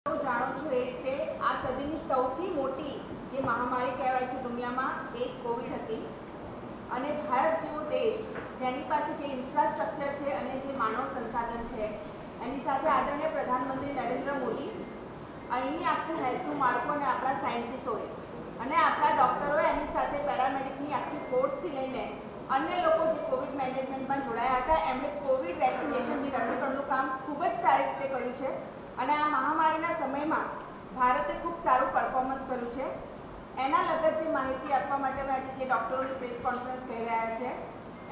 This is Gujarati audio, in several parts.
જાણો છો એ રીતે આ સદીની સૌથી મોટી જે મહામારી કહેવાય છે દુનિયામાં એ કોવિડ હતી અને ભારત જેવો દેશ જેની પાસે જે ઇન્ફ્રાસ્ટ્રક્ચર છે અને જે માનવ સંસાધન છે એની સાથે આદરણીય પ્રધાનમંત્રી નરેન્દ્ર મોદી અહીંની આખું હેલ્થનું માળખું અને આપણા સાયન્ટિસ્ટોએ અને આપણા ડૉક્ટરોએ એની સાથે પેરામેડિકની આખી ફોર્સથી લઈને અન્ય લોકો જે કોવિડ મેનેજમેન્ટમાં જોડાયા હતા એમણે કોવિડ વેક્સિનેશનની રસીકરણનું કામ ખૂબ જ સારી રીતે કર્યું છે અને આ મહામારીના સમયમાં ભારતે ખૂબ સારું પરફોર્મન્સ કર્યું છે એના લગત જે માહિતી આપવા માટે મેં આજે જે ડૉક્ટરોની પ્રેસ કોન્ફરન્સ કહી રહ્યા છે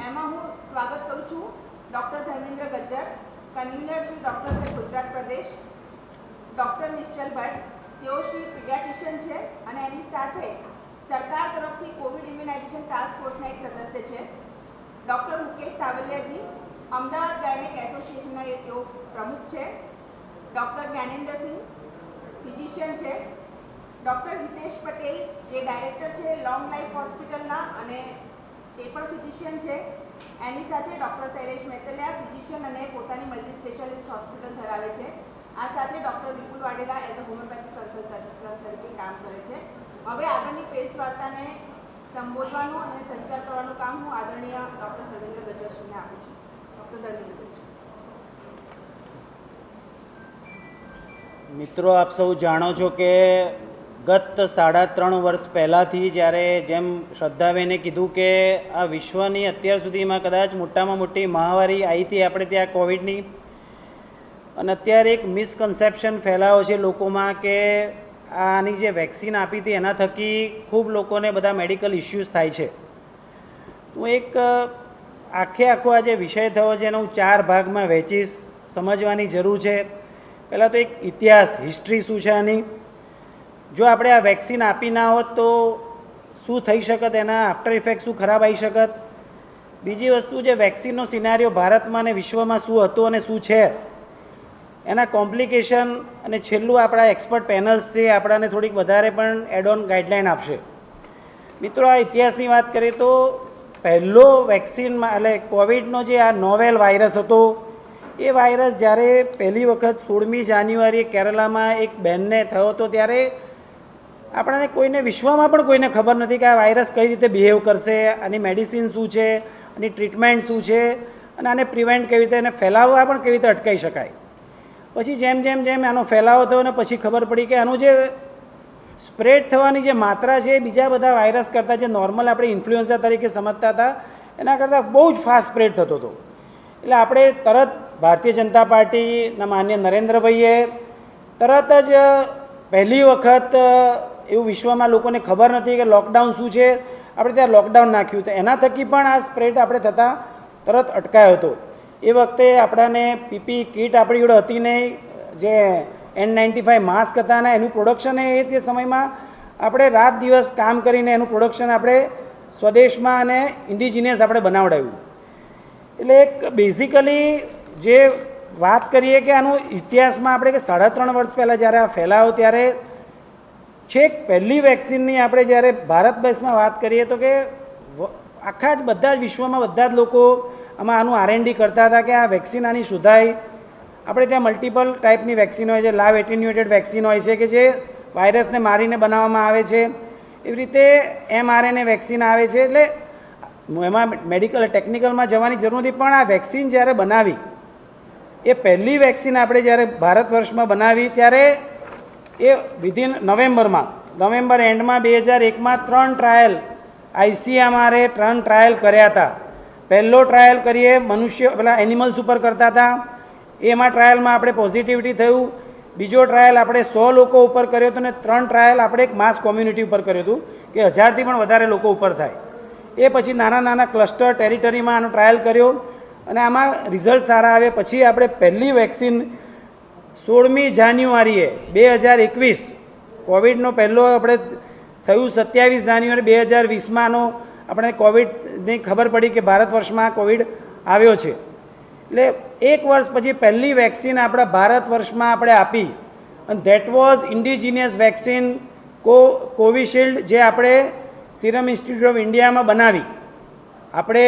એમાં હું સ્વાગત કરું છું doctor Dharmendra Gajjar, convener Shri doctor સાહેબ ગુજરાત પ્રદેશ, ડૉક્ટર નિશ્ચલ ભટ્ટ, તેઓ શ્રી પીડિયાટ્રિશિયન છે અને એની સાથે સરકાર તરફથી કોવિડ ઇમ્યુનાઇઝેશન ટાસ્ક ફોર્સના એક સદસ્ય છે, ડૉક્ટર મુકેશ સાવલિયાજી, અમદાવાદ ગાયનેક એસોસિએશનના તેઓ પ્રમુખ છે, ડૉક્ટર જ્ઞાનેન્દ્રસિંહ ફિઝિશિયન છે, ડૉક્ટર હિતેશ પટેલ જે ડાયરેક્ટર છે લોંગ લાઈફ હોસ્પિટલના અને તે પણ ફિઝિશિયન છે, એની સાથે ડૉક્ટર શૈલેષ મેતલિયા ફિઝિશિયન અને પોતાની મલ્ટી સ્પેશિયાલિસ્ટ હોસ્પિટલ ધરાવે છે. આ સાથે doctor Vipul Vadela as a homeopathic consultant તરીકે કામ કરે છે. હવે આગળની પ્રેસ વાર્તાને સંબોધવાનું અને સંચાર કરવાનું કામ હું આદરણીય ડૉક્ટર ધર્મેન્દ્ર ગજ્જરશ્રીને આપું છું. ડૉક્ટર ધર્મેન્દ્ર ગજ્જર. મિત્રો, આપ સૌ જાણો છો કે ગત 3.5 વર્ષ પહેલાંથી જ્યારે જેમ શ્રદ્ધાબેને કીધું કે આ વિશ્વની અત્યાર સુધીમાં કદાચ મોટામાં મોટી મહામારી આવી હતી આપણે ત્યાં કોવિડની, અને અત્યારે એક મિસકન્સેપ્શન ફેલાયો છે લોકોમાં કે આની જે વેક્સિન આપી હતી એના થકી ખૂબ લોકોને બધા મેડિકલ ઇશ્યુઝ થાય છે. તો એક આખો આ જે વિષય થયો છે એને હું 4 ભાગમાં વહેંચીશ. સમજવાની જરૂર છે. પહેલાં તો એક ઇતિહાસ, હિસ્ટ્રી શું છે આની, જો આપણે આ વેક્સિન આપી ના હોત તો શું થઈ શકત, એના આફ્ટર ઇફેક્ટ શું ખરાબ આવી શકત. બીજી વસ્તુ, જે વેક્સિનનો સિનારીઓ ભારતમાં અને વિશ્વમાં શું હતો અને શું છે, એના કોમ્પ્લિકેશન, અને છેલ્લું આપણા એક્સપર્ટ પેનલ્સ છે આપણાને થોડીક વધારે પણ એડ ઓન ગાઈડલાઇન આપશે. મિત્રો, આ ઇતિહાસની વાત કરીએ તો પહેલો વેક્સિનમાં એટલે કોવિડનો જે આ નોવેલ વાયરસ હતો એ વાયરસ જ્યારે પહેલી વખત 16મી જાન્યુઆરીએ કેરલામાં એક બહેનને થયો હતો ત્યારે આપણને કોઈને વિશ્વમાં પણ કોઈને ખબર નથી કે આ વાયરસ કઈ રીતે બિહેવ કરશે, આની મેડિસિન શું છે, આની ટ્રીટમેન્ટ શું છે, અને આને પ્રિવેન્ટ કેવી રીતે, એને ફેલાવવા પણ કેવી રીતે અટકાવી શકાય. પછી જેમ આનો ફેલાવો થયો ને પછી ખબર પડી કે આનું જે સ્પ્રેડ થવાની જે માત્રા છે એ બીજા બધા વાયરસ કરતાં, જે નોર્મલ આપણે ઇન્ફ્લુએન્ઝા તરીકે સમજતા હતા એના કરતાં બહુ જ ફાસ્ટ સ્પ્રેડ થતો હતો. એટલે આપણે તરત ભારતીય જનતા પાર્ટીના માન્ય નરેન્દ્રભાઈએ તરત જ પહેલી વખત એવું વિશ્વમાં લોકોને ખબર નથી કે લોકડાઉન શું છે, આપણે ત્યાં લોકડાઉન નાખ્યું. તો એના થકી પણ આ સ્પ્રેડ આપણે થતાં તરત અટકાયો હતો. એ વખતે આપણાને પીપી કીટ આપણી જોડે હતી નહીં, જે N95 માસ્ક હતા ને એનું પ્રોડક્શન એ તે સમયમાં આપણે રાત દિવસ કામ કરીને એનું પ્રોડક્શન આપણે સ્વદેશમાં અને ઇન્ડિજિનિયસ આપણે બનાવડાવ્યું. એટલે એક બેઝિકલી જે વાત કરીએ કે આનું ઇતિહાસમાં આપણે કે 3.5 વર્ષ પહેલાં જ્યારે આ ફેલાયો ત્યારે છેક પહેલી વેક્સિનની આપણે જ્યારે ભારત દેશમાં વાત કરીએ તો કે આખા જ બધા જ વિશ્વમાં બધા જ લોકો આમાં આનું R&D કરતા હતા કે આ વેક્સિન આની શોધાય. આપણે ત્યાં મલ્ટિપલ ટાઈપની વેક્સિન હોય છે, લાવ એટેન્યુએટેડ વેક્સિન હોય છે કે જે વાયરસને મારીને બનાવવામાં આવે છે, એવી રીતે mRNA વેક્સિન આવે છે. એટલે એમાં મેડિકલ ટેકનિકલમાં જવાની જરૂર નથી, પણ આ વેક્સિન જ્યારે બનાવી એ પહેલી વેક્સિન આપણે જ્યારે ભારત વર્ષમાં બનાવી ત્યારે એ વિધિન નવેમ્બર એન્ડમાં 2001માં 3 ટ્રાયલ ICMR 3 ટ્રાયલ કર્યા હતા. પહેલો ટ્રાયલ કરીએ મનુષ્ય પેલા એનિમલ્સ ઉપર કરતા હતા, એમાં ટ્રાયલમાં આપણે પોઝિટિવિટી થયું. બીજો ટ્રાયલ આપણે 100 લોકો ઉપર કર્યો હતો, અને 3 ટ્રાયલ આપણે એક માસ કોમ્યુનિટી ઉપર કર્યું હતું કે 1000થી પણ વધારે લોકો ઉપર થાય. એ પછી નાના ક્લસ્ટર ટેરિટરીમાં આનો ટ્રાયલ કર્યો અને આમાં રિઝલ્ટ સારા આવે. પછી આપણે પહેલી વેક્સિન 16મી જાન્યુઆરીએ 2021, કોવિડનો પહેલો આપણે થયું 27 જાન્યુઆરી 2020માં આનો આપણે કોવિડની ખબર પડી કે ભારત વર્ષમાં કોવિડ આવ્યો છે. એટલે 1 વર્ષ પછી પહેલી વેક્સિન આપણા ભારત વર્ષમાં આપણે આપી, અને that was indigenous vaccine Covishield, જે આપણે સિરમ ઇન્સ્ટિટ્યૂટ ઓફ ઇન્ડિયામાં બનાવી. આપણે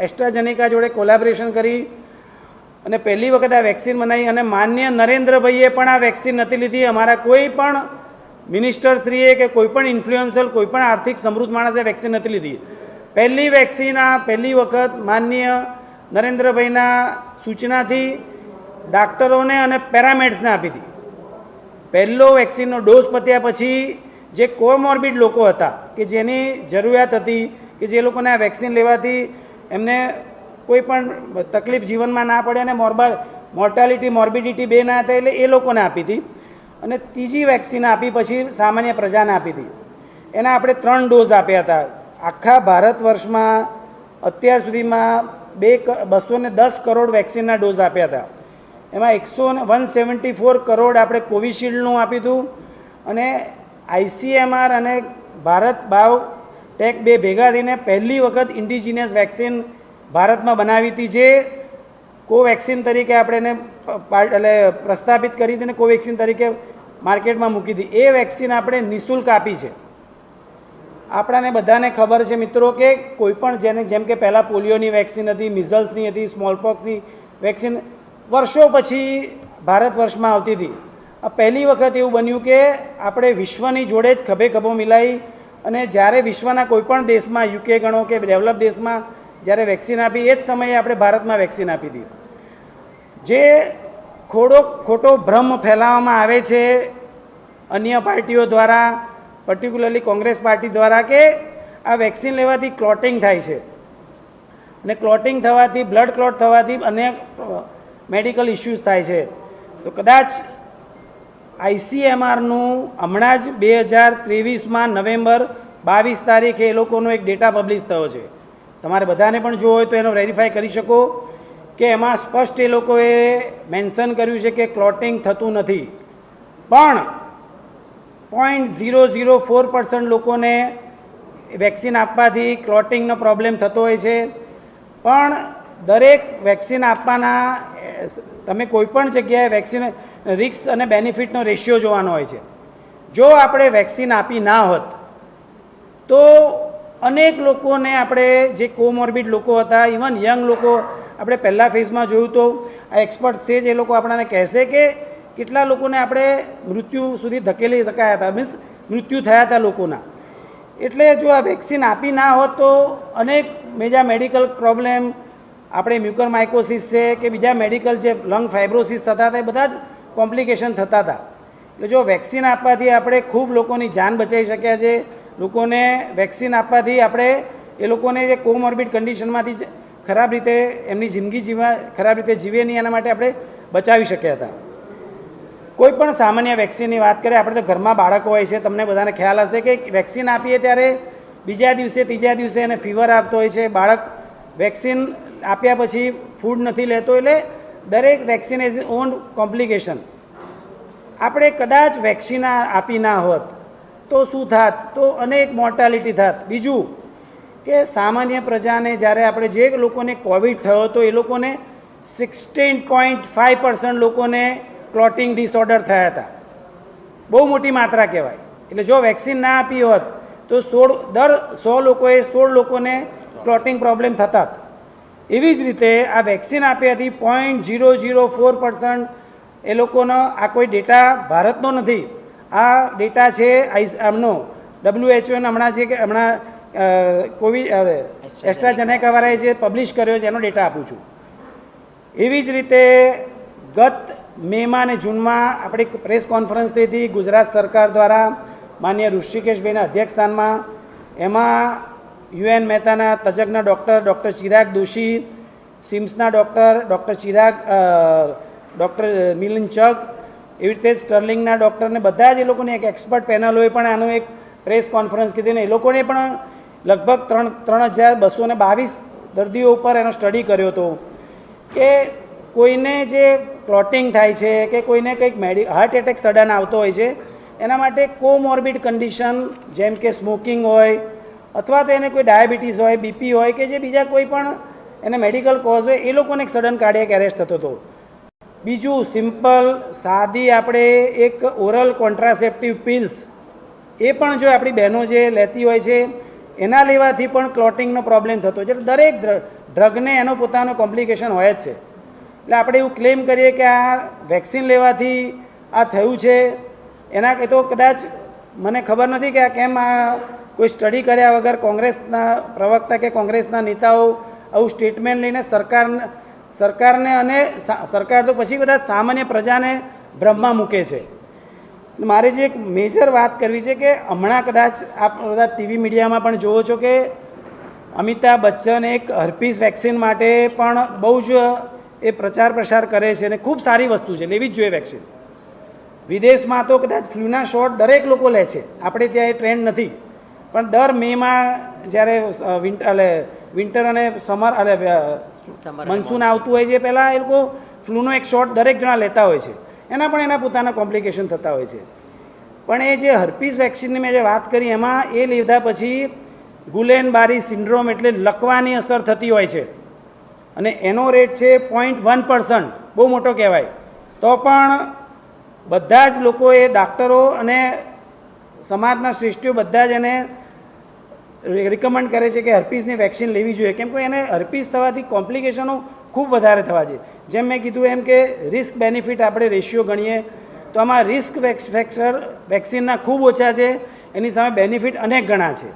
એસ્ટ્રાઝેનેકા જોડે કોલેબોરેશન કરી અને પહેલી વખત આ વેક્સિન બનાવી અને માન્ય નરેન્દ્રભાઈએ પણ આ વેક્સિન નથી લીધી. અમારા કોઈ પણ મિનિસ્ટરશ્રીએ કે કોઈ પણ ઇન્ફ્લુએન્સર, કોઈ પણ આર્થિક સમૃદ્ધ માણસે વેક્સિન નથી લીધી. પહેલી વેક્સિન આ પહેલી વખત માન્ય નરેન્દ્રભાઈના સૂચનાથી ડાક્ટરોને અને પેરામેડિક્સને આપી હતી. પહેલો વેક્સિનનો ડોઝ પત્યા પછી જે કોમોર્બિડ લોકો હતા કે જેની જરૂરિયાત હતી કે જે લોકોને આ વેક્સિન લેવાથી એમને કોઈ પણ તકલીફ જીવનમાં ના પડે અને મોર્ટાલિટી મોર્બિડિટી બે ના થાય, એટલે એ લોકોને આપી હતી. અને ત્રીજી વેક્સિન આપી પછી સામાન્ય પ્રજાને આપી હતી. એના આપણે 3 ડોઝ આપ્યા હતા. આખા ભારત વર્ષમાં અત્યાર સુધીમાં 210 કરોડ વેક્સિનના ડોઝ આપ્યા હતા. એમાં 174 કરોડ આપણે કોવિશિલ્ડનું આપ્યું હતું અને ICMR અને ભારત બાયોટેક બે ભેગા થઈને પહેલી વખત ઇન્ડિજિનિયસ વેક્સિન ભારતમાં બનાવી હતી, જે કોવેક્સિન તરીકે આપણે એને એટલે પ્રસ્થાપિત કરી હતી અને કોવેક્સિન તરીકે માર્કેટમાં મૂકી હતી. એ વેક્સિન આપણે નિઃશુલ્ક આપી છે. આપણાને બધાને ખબર છે મિત્રો કે કોઈ પણ જેમ કે પહેલાં પોલિયોની વેક્સિન હતી, મિઝલ્સની હતી, સ્મોલપોક્સની વેક્સિન વર્ષો પછી ભારત વર્ષમાં આવતી હતી. આ પહેલી વખત એવું બન્યું કે આપણે વિશ્વની જોડે જ ખભે ખભો મિલાવી અને જ્યારે વિશ્વના કોઈપણ દેશમાં, UK ગણો કે ડેવલપ દેશમાં જ્યારે વેક્સિન આપી, એ જ સમયે આપણે ભારતમાં વેક્સિન આપી હતી. જે ખોટો ભ્રમ ફેલાવવામાં આવે છે અન્ય પાર્ટીઓ દ્વારા, પર્ટિક્યુલરલી કોંગ્રેસ પાર્ટી દ્વારા, કે આ વેક્સિન લેવાથી ક્લોટિંગ થાય છે અને ક્લોટિંગ થવાથી, બ્લડ ક્લોટ થવાથી અનેક મેડિકલ ઇસ્યુઝ થાય છે. તો કદાચ ICMRનું હમણાં જ 2023માં નવેમ્બર 22 તારીખે એ લોકોનો એક ડેટા પબ્લિશ થયો છે. તમારે બધાને પણ જોવો હોય તો એનો વેરીફાઈ કરી શકો કે એમાં સ્પષ્ટ એ લોકોએ મેન્શન કર્યું છે કે ક્લોટિંગ થતું નથી. પણ 0.004% લોકોને વેક્સિન આપવાથી ક્લોટિંગનો પ્રોબ્લેમ થતો હોય છે. પણ દરેક વેક્સિન આપવાના તમે કોઈપણ જગ્યાએ વેક્સિન રિસ્ક અને બેનિફિટનો રેશિયો જોવાનો હોય છે. જો આપણે વેક્સિન આપી ના હોત તો અનેક લોકોને આપણે જે કોમોર્બિડ લોકો હતા, ઇવન યંગ લોકો, આપણે પહેલાં ફેઝમાં જોયું તો આ એક્સપર્ટ છે, જે લોકો આપણને કહેશે કે કેટલા લોકોને આપણે મૃત્યુ સુધી ધકેલી શકાયા હતા, મીન્સ મૃત્યુ થયા હતા લોકોના. એટલે જો આ વેક્સિન આપી ના હોત તો અનેક બીજા મેડિકલ પ્રોબ્લેમ, આપણે મ્યુકરમાઇકોસિસ છે કે બીજા મેડિકલ જે લંગ ફાઇબ્રોસિસ થતા હતા, એ બધા જ કોમ્પ્લિકેશન થતા હતા. એટલે જો વેક્સિન આપવાથી આપણે ખૂબ લોકોની જાન બચાવી શક્યા છે. લોકોને વેક્સિન આપવાથી આપણે એ લોકોને જે કોમોર્બિડ કન્ડિશનમાંથી ખરાબ રીતે એમની જિંદગી ખરાબ રીતે જીવે નહીં, એના માટે આપણે બચાવી શક્યા હતા. કોઈ પણ સામાન્ય વેક્સિનની વાત કરીએ, આપણે તો ઘરમાં બાળકો હોય છે, તમને બધાને ખ્યાલ હશે કે વેક્સિન આપીએ ત્યારે બીજા દિવસે, ત્રીજા દિવસે એને ફીવર આપતો હોય છે. બાળક વેક્સિન આપ્યા પછી ફૂડ નથી લેતો, એટલે દરેક વેક્સિન ઇઝ ઓન કોમ્પ્લિકેશન. આપણે કદાચ વેક્સિન આપી ના હોત તો શું થાત? તો અનેક મોર્ટાલિટી થાત. બીજું કે સામાન્ય પ્રજાને જ્યારે આપણે જે લોકોને કોવિડ થયો હતો એ લોકોને 16.5% લોકોને ક્લોટિંગ ડિસઓર્ડર થયા હતા. બહુ મોટી માત્રા કહેવાય. એટલે જો વેક્સિન ના આપી હોત તો દર 100 લોકોએ 16 લોકોને ક્લોટિંગ પ્રોબ્લેમ થતા. એવી જ રીતે આ વેક્સિન આપ્યાથી 0.004% એ લોકોનો, આ કોઈ ડેટા ભારતનો નથી, આ ડેટા છે આમનો WHO હમણાં છે કે હમણાં એસ્ટ્રાઝેનેકાવાળાએ જે પબ્લિશ કર્યો છે એનો ડેટા આપું છું. એવી જ રીતે ગત મેમાં અને જૂનમાં આપણી પ્રેસ કોન્ફરન્સ થઈ હતી ગુજરાત સરકાર દ્વારા માનનીય ઋષિકેશભાઈના અધ્યક્ષસ્થાનમાં. એમાં UN મહેતાના તજજ્ઞ ડૉક્ટર ચિરાગ દોશી, સિમ્સના ડૉક્ટર મિલિંદ ચગ, એવી રીતે સ્ટર્લિંગના ડૉક્ટરને બધા જ એ લોકોની એક એક્સપર્ટ પેનલોએ પણ આનું એક પ્રેસ કોન્ફરન્સ કીધી ને એ લોકોને પણ લગભગ 3,222 દર્દીઓ ઉપર એનો સ્ટડી કર્યો હતો કે કોઈને જે ક્લોટિંગ થાય છે કે કોઈને કંઈક હાર્ટ એટેક સડન આવતો હોય છે, એના માટે કોમોર્બિડ કન્ડિશન જેમ કે સ્મોકિંગ હોય અથવા તો એને કોઈ ડાયાબિટીસ હોય, BP હોય કે જે બીજા કોઈ પણ એને મેડિકલ કોઝ હોય, એ લોકોને એક સડન કાર્ડિયાક એરેસ્ટ થતો હતો. બીજું સિમ્પલ સાદી આપણે એક ઓરલ કોન્ટ્રાસેપ્ટિવ પિલ્સ, એ પણ જો આપણી બહેનો જે લેતી હોય છે એના લેવાથી પણ ક્લોટિંગનો પ્રોબ્લેમ થતો હોય છે. દરેક ડ્રગને એનો પોતાનો કોમ્પ્લિકેશન હોય જ છે. એટલે આપણે એવું ક્લેમ કરીએ કે આ વેક્સિન લેવાથી આ થયું છે, એના એ તો કદાચ મને ખબર નથી કે આ કેમ આ કોઈ સ્ટડી કર્યા વગર કોંગ્રેસના પ્રવક્તા કે કોંગ્રેસના નેતાઓ આવું સ્ટેટમેન્ટ લઈને સરકારને અને સરકાર તો પછી કદાચ સામાન્ય પ્રજાને ભ્રમમાં મૂકે છે. મારે જે એક મેજર વાત કરવી છે કે હમણાં કદાચ આપ બધા ટીવી મીડિયામાં પણ જોવો છો કે અમિતાભ બચ્ચન એક હર્પીસ વેક્સિન માટે પણ બહુ જ એ પ્રચાર પ્રસાર કરે છે અને ખૂબ સારી વસ્તુ છે, લેવી જ જોઈએ વેક્સિન. વિદેશમાં તો કદાચ ફ્લૂના શોટ દરેક લોકો લે છે, આપણે ત્યાં એ ટ્રેન્ડ નથી, પણ દર મેમાં જ્યારે વિન્ટર અને સમર મનસૂન આવતું હોય છે પહેલાં એ લોકો ફ્લૂનો એક શોટ દરેક જણા લેતા હોય છે, એના પણ એના પોતાના કોમ્પ્લિકેશન થતા હોય છે. પણ એ જે હર્પીસ વેક્સિનની મેં જે વાત કરી એમાં એ લીધા પછી ગુલેન-બારી સિન્ડ્રોમ એટલે લકવાની અસર થતી હોય છે અને એનો રેટ છે 0.1%, બહુ મોટો કહેવાય. તો પણ બધા જ લોકોએ ડાક્ટરો અને સમાજના શ્રેષ્ઠીઓ બધા જ એને રિકમેન્ડ કરે છે કે હર્પીસની વેક્સિન લેવી જોઈએ, કેમ કે એને હર્પીસ થવાથી કોમ્પ્લિકેશનો ખૂબ વધારે થવા છે. જેમ મેં કીધું એમ કે રિસ્ક બેનિફિટ આપણે રેશિયો ગણીએ તો આમાં રિસ્ક ફેક્ટર વેક્સિનના ખૂબ ઓછા છે, એની સામે બેનિફિટ અનેક ગણા છે.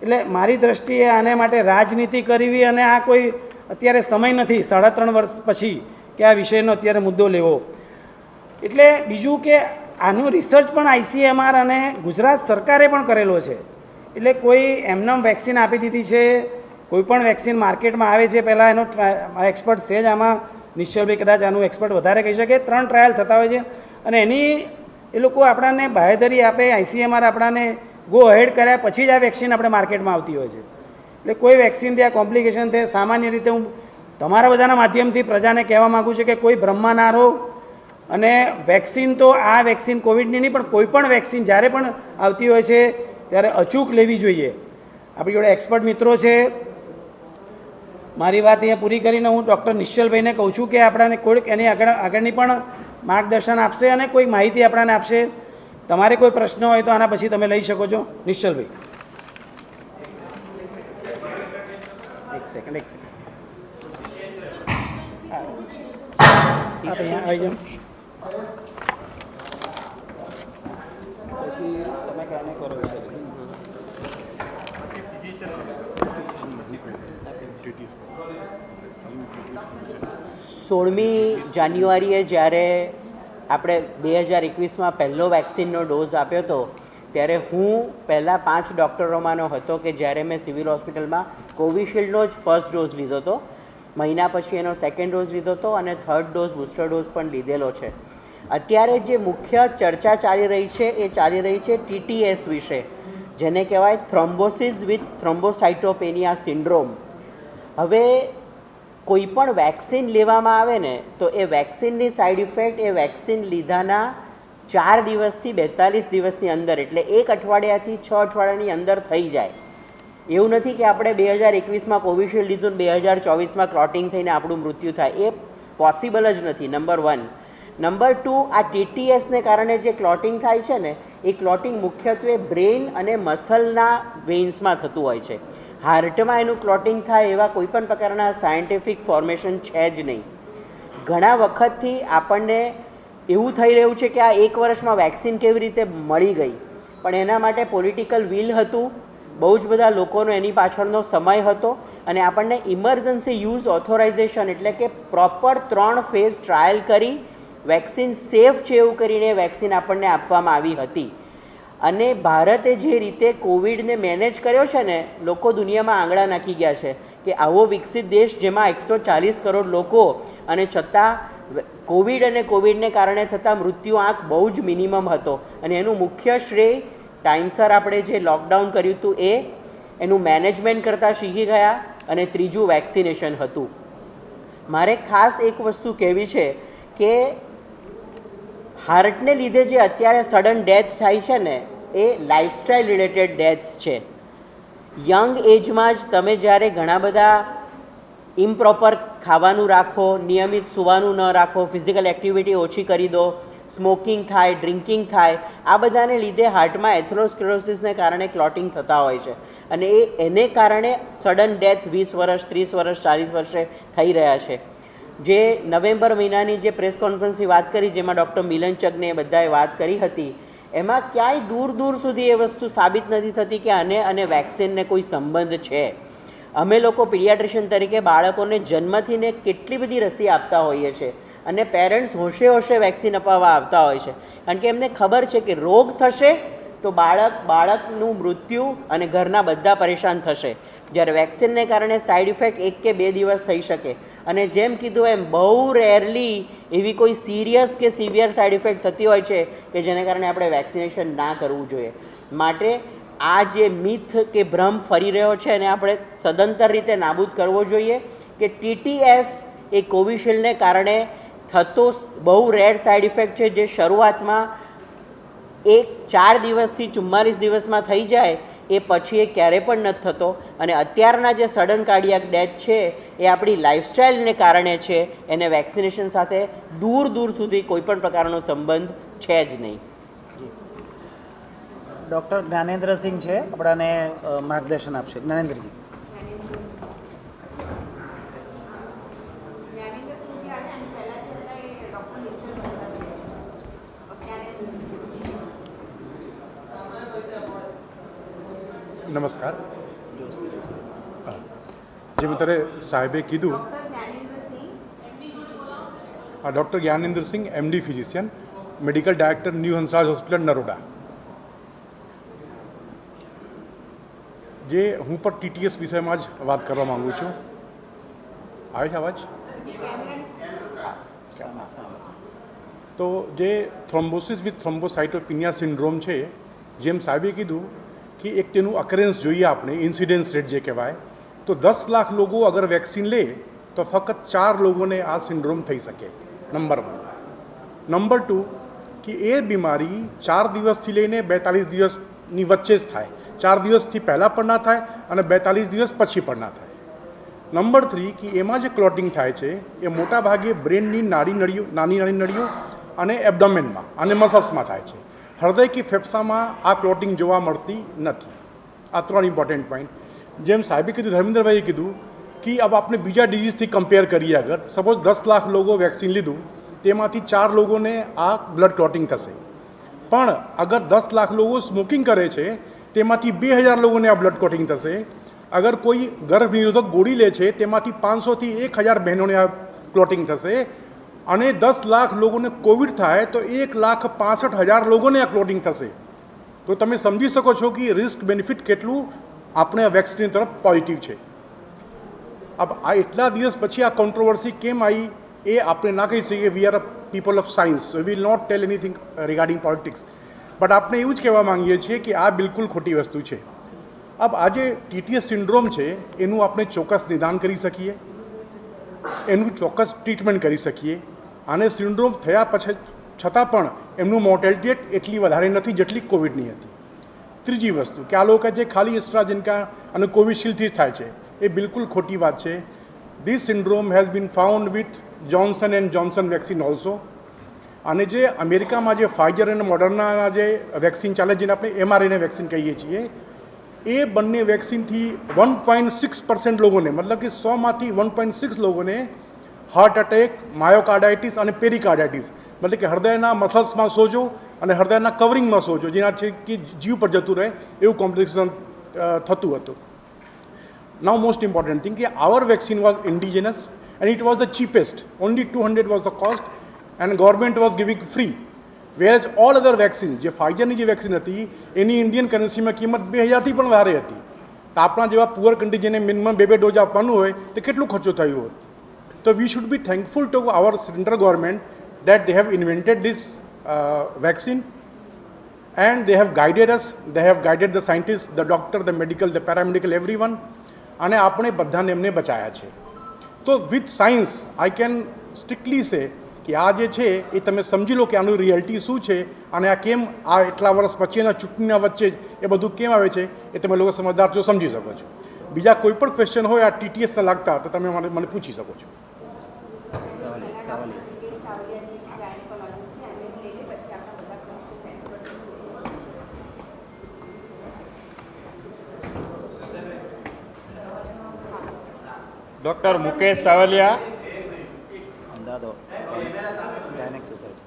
એટલે મારી દૃષ્ટિએ આને માટે રાજનીતિ કરવી અને આ કોઈ અત્યારે સમય નથી 3.5 વર્ષ પછી કે આ વિષયનો અત્યારે મુદ્દો લેવો. એટલે બીજું કે આનું રિસર્ચ પણ ICMR અને ગુજરાત સરકારે પણ કરેલો છે. એટલે કોઈ એમનેમ વેક્સિન આપી દીધી છે, કોઈ પણ વેક્સિન માર્કેટમાં આવે છે પહેલાં એનો એક્સપર્ટ છે જ આમાં, નિશ્ચયભાઈ કદાચ આનું એક્સપર્ટ વધારે કહી શકે, 3 ટ્રાયલ થતા હોય છે અને એની એ લોકો આપણાને બાહેધરી આપે, ICMR આપણાને ગો અહેડ કર્યા પછી જ આ વેક્સિન આપણે માર્કેટમાં આવતી હોય છે. એટલે કોઈ વેક્સિન ત્યાં કોમ્પ્લિકેશન થાય, સામાન્ય રીતે હું તમારા બધાના માધ્યમથી પ્રજાને કહેવા માગું છું કે કોઈ ભ્રમમાં ના રહો. અને વેક્સિન તો આ વેક્સિન કોવિડની નહીં પણ કોઈ પણ વેક્સિન જ્યારે પણ આવતી હોય છે ત્યારે અચૂક લેવી જોઈએ. આપણી જોડે એક્સપર્ટ મિત્રો છે. મારી વાત અહીંયા પૂરી કરીને હું ડૉક્ટર નિશ્ચલભાઈને કહું છું કે આપણાને કોઈક એની આગળની પણ માર્ગદર્શન આપશે અને કોઈ માહિતી આપણાને આપશે. તમારે કોઈ પ્રશ્ન હોય તો આના પછી તમે લઈ શકો છો. નિશ્ચલભાઈ એક સેકન્ડ આવી જાઓ. તમે કાને કરો છો? 16મી જાન્યુઆરીએ જ્યારે આપણે 2021માં પહેલો વેક્સિનનો ડોઝ આપ્યો હતો ત્યારે હું પહેલાં 5 ડૉક્ટરોમાંનો હતો કે જ્યારે મેં સિવિલ હોસ્પિટલમાં કોવિશિલ્ડનો જ ફર્સ્ટ ડોઝ લીધો હતો. મહિના પછી એનો સેકન્ડ ડોઝ લીધો હતો અને થર્ડ ડોઝ બૂસ્ટર ડોઝ પણ લીધેલો છે. અત્યારે જે મુખ્ય ચર્ચા ચાલી રહી છે એ ચાલી રહી છે TTS વિશે, જેને કહેવાય થ્રોમ્બોસિસ વિથ થ્રોમ્બોસાઇટોપેનિયા સિન્ડ્રોમ. હવે કોઈ પણ વેક્સિન લેવામાં આવે ને તો એ વેક્સિનની સાઇડ ઇફેક્ટ એ વેક્સિન લીધાના 4 દિવસથી 42 દિવસની અંદર, એટલે 1 અઠવાડિયાથી 6 અઠવાડિયાની અંદર થઈ જાય. એવું નથી કે આપણે 2021માં કોવિશિલ્ડ લીધું ને 2024માં ક્લોટિંગ થઈને આપણું મૃત્યુ થાય, એ પોસિબલ જ નથી. નંબર 1. નંબર 2, આ TTSને કારણે જે ક્લોટિંગ થાય છે ને એ ક્લોટિંગ મુખ્યત્વે બ્રેઇન અને મસલના વેઇન્સમાં થતું હોય છે. હાર્ટમાં એનું ક્લોટિંગ થાય એવા કોઈપણ પ્રકારના સાયન્ટિફિક ફોર્મેશન છે જ નહીં. ઘણા વખતથી આપણને એવું થઈ રહ્યું છે કે આ 1 વર્ષમાં વેક્સિન કેવી રીતે મળી ગઈ, પણ એના માટે પોલિટિકલ વિલ હતું, બહુ જ બધા લોકોનો એની પાછળનો સમય હતો અને આપણને ઇમરજન્સી યુઝ ઓથોરાઇઝેશન એટલે કે પ્રોપર 3 ફેઝ ટ્રાયલ કરી વેક્સિન સેફ છે એવું કરીને વેક્સિન આપણને આપવામાં આવી હતી. અને ભારતે જે રીતે કોવિડને મેનેજ કર્યો છે ને, લોકો દુનિયામાં આંગળા નાખી ગયા છે કે આવો વિકસિત દેશ જેમાં 140 કરોડ લોકો અને છતાં કોવિડ અને કોવિડને કારણે થતા મૃત્યુ આંક બહુ જ મિનિમમ હતો. અને એનું મુખ્ય શ્રેય ટાઈમસર આપણે જે લોકડાઉન કર્યું હતું એનું મેનેજમેન્ટ કરતાં શીખી ગયા અને ત્રીજું વેક્સિનેશન હતું. મારે ખાસ એક વસ્તુ કહેવી છે કે હાર્ટને લીધે જે અત્યારે સડન ડેથ થાય છે ને એ લાઇફસ્ટાઇલ રિલેટેડ ડેથ્સ છે. યંગ એજમાં જ તમે જ્યારે ઘણા બધા ઇમ્પ્રોપર ખાવાનું રાખો, નિયમિત સૂવાનું ન રાખો, ફિઝિકલ એક્ટિવિટી ઓછી કરી દો, સ્મોકિંગ થાય, ડ્રિંકિંગ થાય, આ બધાને લીધે હાર્ટમાં એથેરોસ્ક્લેરોસિસને કારણે ક્લોટિંગ થતા હોય છે અને એને કારણે સડન ડેથ 20 વર્ષ, 30 વર્ષ, 40 વર્ષે થઈ રહ્યા છે. જે નવેમ્બર મહિનાની જે પ્રેસ કોન્ફરન્સની વાત કરી, જેમાં ડૉક્ટર મિલન ચગને એ બધાએ વાત કરી હતી, એમાં ક્યાંય દૂર દૂર સુધી એ વસ્તુ સાબિત નથી થતી કે આને અને વેક્સિનને કોઈ સંબંધ છે. અમે લોકો પીડિયાટ્રિશિયન તરીકે બાળકોને જન્મથી ને કેટલી બધી રસી આપતા હોઈએ છીએ અને પેરેન્ટ્સ હોશે હોશે વેક્સિન અપાવવા આવતા હોય છે, કારણ કે એમને ખબર છે કે રોગ થશે તો બાળકનું મૃત્યુ અને ઘરના બધા પરેશાન થશે. જ્યારે વેક્સિનને કારણે સાઈડ ઇફેક્ટ 1 કે 2 દિવસ થઈ શકે, અને જેમ કીધું એમ બહુ રેરલી એવી કોઈ સિરિયસ કે સિવિયર સાઈડ ઇફેક્ટ થતી હોય છે કે જેને કારણે આપણે વેક્સિનેશન ના કરવું જોઈએ. માટે આ જે મિથ કે ભ્રમ ફરી રહ્યો છે એને આપણે સદંતર રીતે નાબૂદ કરવો જોઈએ કે TTS એ કોવિશિલ્ડને કારણે થતો બહુ રેર સાઈડ ઇફેક્ટ છે, જે શરૂઆતમાં 4 દિવસથી 44 દિવસમાં થઈ જાય, એ પછી એ ક્યારેય પણ નથી થતો. અને અત્યારના જે સડન કાર્ડિયાક ડેથ છે એ આપણી લાઇફસ્ટાઈલને કારણે છે, એને વેક્સિનેશન સાથે દૂર દૂર સુધી કોઈ પણ પ્રકારનો સંબંધ છે જ નહીં. ડૉક્ટર જ્ઞાનેન્દ્રસિંહ છે, આપણાને માર્ગદર્શન આપશે. જ્ઞાનેન્દ્રજી. જ્ઞાનેન્દ્રસિંહજી આવે અને પહેલા જે હતા એ ડૉક્ટર નિશ્ચલ જ્ઞાનેન્દ્રસિંહ. નમસ્કાર. જે મિત્રે સાહેબે કીધું, doctor Gyanendrasinh MD physician, medical director new Hansraj hospital, Naroda. જે હું પણ TTS વિષયમાં જ વાત કરવા માગું છું. આવે છે અવાજ? તો જે થ્રોમ્બોસિસ વિથ થ્રોમ્બોસાઇટોપિનિયા સિન્ડ્રોમ છે, જેમ સાહેબે કીધું કે એક તેનું અકરેન્સ જોઈએ આપણે, ઇન્સિડન્સ રેટ જે કહેવાય, તો 10 લાખ લોકો અગર વેક્સિન લે તો ફક્ત 4 લોકોને આ સિન્ડ્રોમ થઈ શકે. નંબર 1. નંબર 2 કે એ બીમારી 4 દિવસથી લઈને 42 દિવસની વચ્ચે જ થાય. 4 દિવસથી પહેલાં પણ ના થાય અને 42 દિવસ પછી પણ ના થાય. નંબર 3 કે એમાં જે ક્લોટિંગ થાય છે એ મોટા ભાગે બ્રેનની નાની નળીઓ અને એબડોમેનમાં અને મસલ્સમાં થાય છે. હૃદય કે ફેફસામાં આ ક્લોટિંગ જોવા મળતી નથી. આ 3 ઇમ્પોર્ટન્ટ પોઈન્ટ. જેમ સાહેબે કીધું, ધર્મેન્દ્રભાઈએ કીધું કે अब આપણે બીજા ડિઝીઝથી કમ્પેર કરીએ, અગર સપોઝ 10 લાખ લોકો વેક્સિન લીધું, તેમાંથી 4 લોકોને આ બ્લડ ક્લોટિંગ થશે. પણ અગર 10 લાખ લોકો સ્મોકિંગ કરે છે, તેમાંથી 2000 લોકોને આ બ્લડ ક્લોટિંગ થશે. અગર કોઈ ગર્ભ નિરોધક ગોળી લે છે, તેમાંથી 500 થી 1000 બહેનોને આ ક્લોટિંગ થશે. અને 10 લાખ લોકોને કોવિડ થાય તો 1,65,000 લોકોને આ ક્લોટિંગ થશે. તો તમે સમજી શકો છો કે રિસ્ક બેનિફિટ કેટલું આપણે આ વેક્સિન તરફ પોઝિટિવ છે. अब આ એટલા દિવસ પછી આ કોન્ટ્રોવર્સી કેમ આવી એ આપણે ના કહી શકીએ. We are a people of science, we will not tell anything regarding politics. But આપણે એવું જ કહેવા માંગીએ છીએ કે આ બિલકુલ ખોટી વસ્તુ છે. अब આ જે TTS સિન્ડ્રોમ છે એનું આપણે ચોક્કસ નિદાન કરી શકીએ, એનું ચોક્કસ ટ્રીટમેન્ટ કરી શકીએ. આને સિન્ડ્રોમ થયા પછી છતાં પણ એમનું મોર્ટેલિટી રેટ એટલી વધારે નથી જેટલી કોવિડની હતી. ત્રીજી વસ્તુ કે આ લોકો જે ખાલી એસ્ટ્રાઝેનેકા અને કોવિશિલ્ડથી થાય છે, એ બિલકુલ ખોટી વાત છે. This syndrome has been found with Johnson and Johnson vaccine also. અને જે અમેરિકામાં જે ફાઇઝર અને મોડર્નાના જે વેક્સિન ચાલે, જેને આપણે mRNA વેક્સિન કહીએ છીએ, એ બંને વેક્સિનથી 1.6% લોકોને, મતલબ કે 100માંથી 1.6 લોકોને હાર્ટ એટેક, માયોકાર્ડાઇટિસ અને પેરિકાર્ડાઇટિસ, મતલબ કે હૃદયના મસલ્સમાં સોજો અને હૃદયના કવરિંગમાં સોજો, જેનાથી કે જીવ પર જતું રહે એવું કોમ્પ્લિકેશન થતું હતું. Now most important thing કે our vaccine was indigenous and it was the cheapest. Only 200 was the cost and government was giving free. Whereas all other vaccines, જે ફાઇઝરની જે વેક્સિન હતી એની ઇન્ડિયન કરન્સીમાં કિંમત 2000થી પણ વધારે હતી. તો આપણા જેવા પુઅર કન્ટ્રી જેને મિનિમમ 2 ડોઝ આપવાનું હોય તો કેટલું ખર્ચો થયું હોત. તો we should be thankful to our central government that they have invented this vaccine and they have guided us, they have guided the scientists, the doctor, the medical, the paramedical, everyone. અને આપણે બધાને એમને બચાયા છે. તો with science I can strictly સે કે આ જે છે એ તમે સમજી લો કે આનું રિયાલિટી શું છે અને આ કેમ આ એટલા વર્ષ પછીના ચૂંટણીના વચ્ચે જ એ બધું કેમ આવે છે એ તમે લોકો સમજદાર છો, સમજી શકો છો. બીજા કોઈ પણ ક્વેશ્ચન હોય આ TTSને લાગતા તો તમે મને પૂછી શકો છો. Doctor Mukesh Savaliya, gynaec society.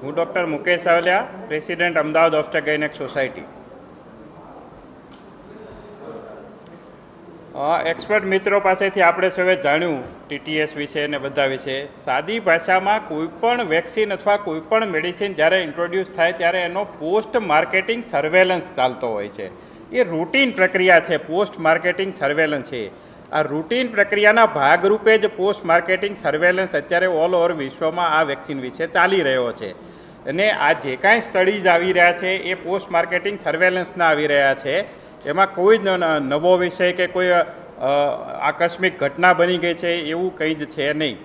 હું ડૉક્ટર મુકેશ સાવલિયા, પ્રેસિડેન્ટ અમદાવાદ ઓસ્ટર ગાયનેક સોસાયટી. એક્સપર્ટ મિત્રો પાસેથી આપણે સૌએ જાણ્યું ટીટીએસ વિશે અને બધા વિશે. સાદી ભાષામાં કોઈપણ વેક્સિન અથવા કોઈપણ મેડિસિન જ્યારે ઇન્ટ્રોડ્યુસ થાય ત્યારે એનો પોસ્ટ માર્કેટિંગ સર્વેલન્સ ચાલતો હોય છે. એ રૂટીન પ્રક્રિયા છે, પોસ્ટ માર્કેટિંગ સર્વેલન્સ છે. આ રૂટીન પ્રક્રિયાના ભાગરૂપે જ પોસ્ટ માર્કેટિંગ સર્વેલન્સ અત્યારે ઓલ ઓવર વિશ્વમાં આ વેક્સિન વિશે ચાલી રહ્યો છે. અને આ જે કાંઈ સ્ટડીઝ આવી રહ્યા છે એ પોસ્ટ માર્કેટિંગ સર્વેલન્સના આવી રહ્યા છે. એમાં કોઈ જ નવો વિષય કે કોઈ આકસ્મિક ઘટના બની ગઈ છે એવું કંઈ જ છે નહીં.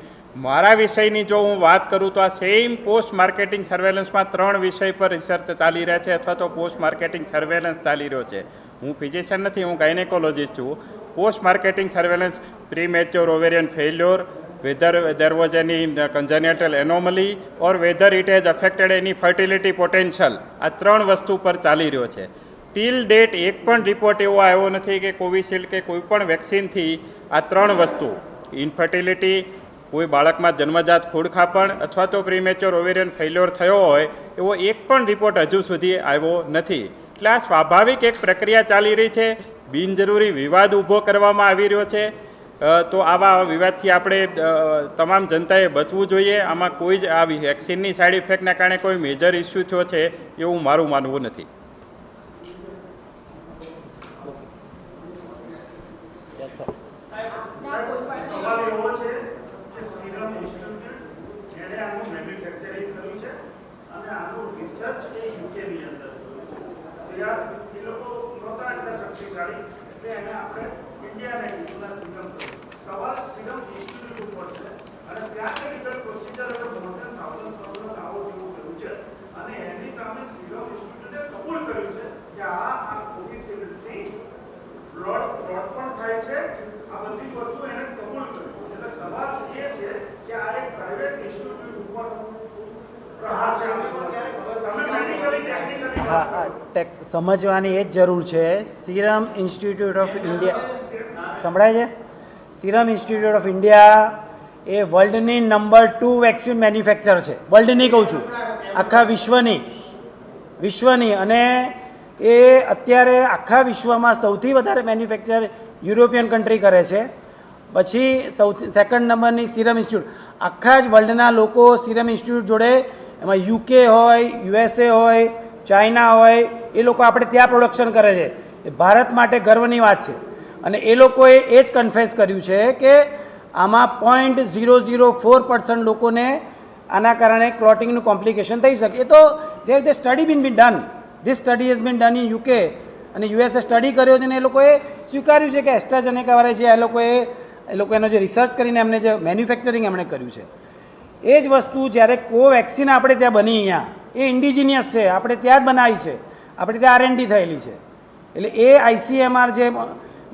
મારા વિષયની જો હું વાત કરું તો આ સેમ પોસ્ટ માર્કેટિંગ સર્વેલન્સમાં 3 વિષય પર રિસર્ચ ચાલી રહ્યા છે અથવા તો પોસ્ટ માર્કેટિંગ સર્વેલન્સ ચાલી રહ્યો છે. હું ફિઝિશિયન નથી, હું ગાયનેકોલોજીસ્ટ છું. Post marketing surveillance premature ovarian failure, whether there was any congenital anomaly or whether it has affected any fertility potential. આ 3 વસ્તુ પર ચાલી રહ્યો છે. ટીલ ડેટ એક પણ રિપોર્ટ એવો આવ્યો નથી કે કોવિશિલ્ડ કે કોઈ પણ વેક્સિનથી આ 3 વસ્તુ ઇન્ફર્ટિલિટી, કોઈ બાળકમાં જન્મજાત ખોડખાપણ અથવા તો પ્રીમેચ્યોર ઓવેરિયન ફેલ્યોર થયો હોય એવો એક પણ રિપોર્ટ હજુ સુધી આવ્યો નથી. એટલે આ સ્વાભાવિક એક પ્રક્રિયા ચાલી રહી છે. બિનજરૂરી વિવાદ ઊભો કરવામાં આવી રહ્યો છે. તો આવા વિવાદથી આપણે તમામ જનતાએ બચવું જોઈએ. આમાં કોઈ જ આવી વેક્સિનની સાઇડ ઇફેક્ટના કારણે કોઈ મેજર ઇસ્યુ થયો છે એવું મારું માનવું નથી. સવાલ એવો છે કે સીરમ ઇન્સ્ટિટ્યૂટ જેણે આનું મેન્યુફેક્ચરિંગ કર્યું છે અને આનું રિસર્ચ એ યુકેની અંદર યાર એ લોકો નહોતા એટલા શક્તિશાળી એટલે એને આપણે ઇન્ડિયાને કીધું સીરમ કર્યું. સવાલ સીરમ ઇન્સ્ટિટ્યૂટ ઉપર છે અને ત્યાં મેડિકલ પ્રોસિજર હવે મોર ધેન 1000 કરોડનો દાવો જેવું થયું છે અને એની સામે સીરમ ઇન્સ્ટિટ્યૂટે કબૂલ કર્યું છે કે આ કોવિશિલ્ડથી બ્લડ પણ થાય છે. આ બધી વસ્તુ એને કબૂલ કરી. એટલે સવાલ એ છે કે આ એક પ્રાઇવેટ ઇન્સ્ટિટ્યૂટ ઉપર પ્રહાર છે. તમે મેડિકલી ટેકનિકલી હા, સમજવાની એ જ જરૂર છે. સિરમ ઇન્સ્ટિટ્યૂટ ઓફ ઇન્ડિયા સંભળાય છે? સિરમ ઇન્સ્ટિટ્યૂટ ઓફ ઇન્ડિયા એ વર્લ્ડની નંબર 2 વેક્સિન મેન્યુફેક્ચર છે. વર્લ્ડની કહું છું, આખા વિશ્વની. અને એ અત્યારે આખા વિશ્વમાં સૌથી વધારે મેન્યુફેક્ચર યુરોપિયન કન્ટ્રી કરે છે. પછી સેકન્ડ નંબરની સિરમ ઇન્સ્ટિટ્યૂટ. આખા જ વર્લ્ડના લોકો સિરમ ઇન્સ્ટિટ્યૂટ જોડે, એમાં યુકે હોય, યુએસએ હોય, ચાઇના હોય, એ લોકો આપણે ત્યાં પ્રોડક્શન કરે છે. એ ભારત માટે ગર્વની વાત છે. અને એ લોકોએ એ જ કન્ફેસ કર્યું છે કે આમાં 0.004% લોકોને આના કારણે ક્લોટિંગનું કોમ્પ્લિકેશન થઈ શકે. એ તો they study been done. This study has been done in UK અને યુએસએ સ્ટડી કર્યો છે અને એ લોકોએ સ્વીકાર્યું છે કે એસ્ટ્રાઝેનેકાવાળા જે એ લોકો એનો જે રિસર્ચ કરીને એમને જે મેન્યુફેક્ચરિંગ એમણે કર્યું છે એ જ વસ્તુ જ્યારે કોવેક્સિન આપણે ત્યાં બની અહીંયા એ ઇન્ડિજિનિયસ છે, આપણે ત્યાં જ બનાવી છે, આપણે ત્યાં R&D થયેલી છે. એટલે એ ICMR જે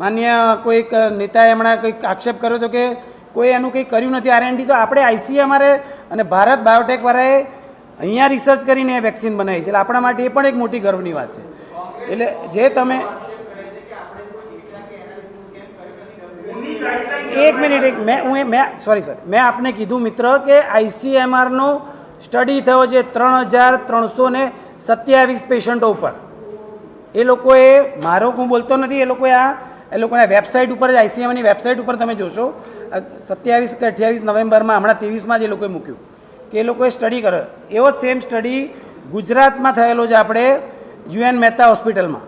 માન્ય કોઈક નેતાએ હમણાં કંઈક આક્ષેપ કર્યો હતો કે કોઈ એનું કંઈ કર્યું નથી R&D, તો આપણે ICMR અને ભારત બાયોટેકવાળાએ અહીંયા રિસર્ચ કરીને એ વેક્સિન બનાવી છે. એટલે આપણા માટે એ પણ એક મોટી ગર્વની વાત છે. એટલે જે તમે એક મિનિટ મેં આપને કીધું મિત્ર કે ICMRનો સ્ટડી થયો છે 3327 પેશન્ટો ઉપર. એ લોકોએ, હું બોલતો નથી, એ લોકોના વેબસાઇટ ઉપર જ, ICMRની વેબસાઇટ ઉપર તમે જોશો 27 કે 28 નવેમ્બરમાં, હમણાં 23માં જ એ લોકોએ મૂક્યું કે એ લોકોએ સ્ટડી કર્યો. એવો જ સેમ સ્ટડી ગુજરાતમાં થયેલો છે આપણે UN મહેતા હોસ્પિટલમાં,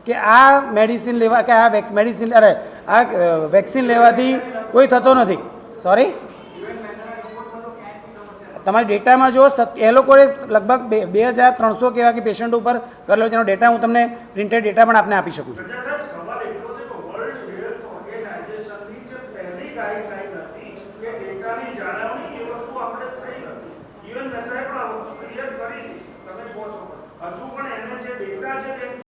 કે આ મેડિસિન લેવા કે આ વેક્સિન લેવાથી કોઈ થતો નથી. સોરી, તમારા ડેટામાં જો એ લોકોએ લગભગ 2300 કેવા કે પેશન્ટ ઉપર કરેલો, જેનો ડેટા હું તમને પ્રિન્ટેડ ડેટા પણ આપને આપી શકું છું. સવાલ એટલો છે કે વર્લ્ડ હેલ્થ ઓર્ગેનાઇઝેશનની જે પહેલી ગાઈડલાઈન હતી કે ડેટાની જાળવણી, એ વસ્તુ આપણે થઈ નથી. UN મહેતાએ પણ આ વસ્તુ ક્લિયર કરી હતી. તમે કહો છો હજુ પણ એને જે ડેટા છે